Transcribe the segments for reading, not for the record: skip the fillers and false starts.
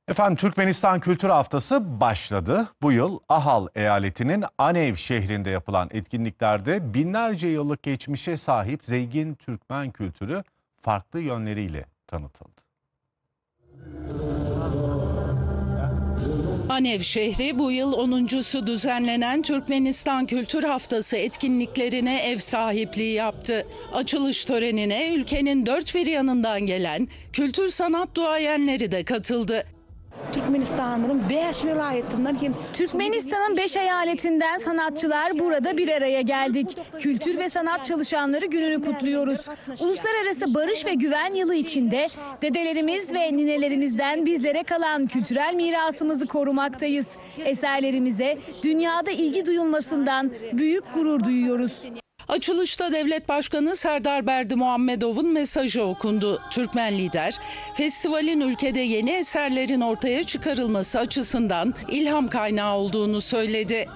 Efendim Türkmenistan Kültür Haftası başladı. Bu yıl Ahal eyaletinin Anev şehrinde yapılan etkinliklerde binlerce yıllık geçmişe sahip zengin Türkmen kültürü farklı yönleriyle tanıtıldı. Anev şehri bu yıl 10.sü düzenlenen Türkmenistan Kültür Haftası etkinliklerine ev sahipliği yaptı. Açılış törenine ülkenin dört bir yanından gelen kültür sanat duayenleri de katıldı. Türkmenistan'ın 5 eyaletinden sanatçılar burada bir araya geldik. Kültür ve sanat çalışanları gününü kutluyoruz. Uluslararası Barış ve Güven Yılı içinde dedelerimiz ve ninelerimizden bizlere kalan kültürel mirasımızı korumaktayız. Eserlerimize dünyada ilgi duyulmasından büyük gurur duyuyoruz. Açılışta Devlet Başkanı Serdar Berdimuhamedov'un mesajı okundu. Türkmen lider, festivalin ülkede yeni eserlerin ortaya çıkarılması açısından ilham kaynağı olduğunu söyledi.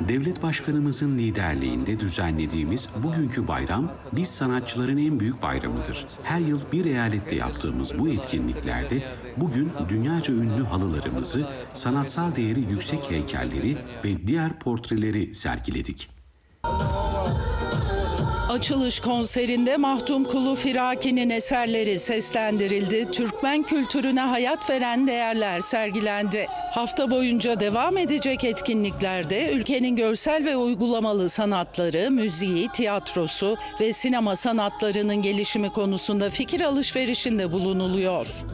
Devlet Başkanımızın liderliğinde düzenlediğimiz bugünkü bayram, biz sanatçıların en büyük bayramıdır. Her yıl bir eyalette yaptığımız bu etkinliklerde bugün dünyaca ünlü halılarımızı, sanatsal değeri yüksek heykelleri ve diğer portreleri sergiledik. Açılış konserinde Mahdum Kulu Firaki'nin eserleri seslendirildi. Türkmen kültürüne hayat veren değerler sergilendi. Hafta boyunca devam edecek etkinliklerde ülkenin görsel ve uygulamalı sanatları, müziği, tiyatrosu ve sinema sanatlarının gelişimi konusunda fikir alışverişinde bulunuluyor.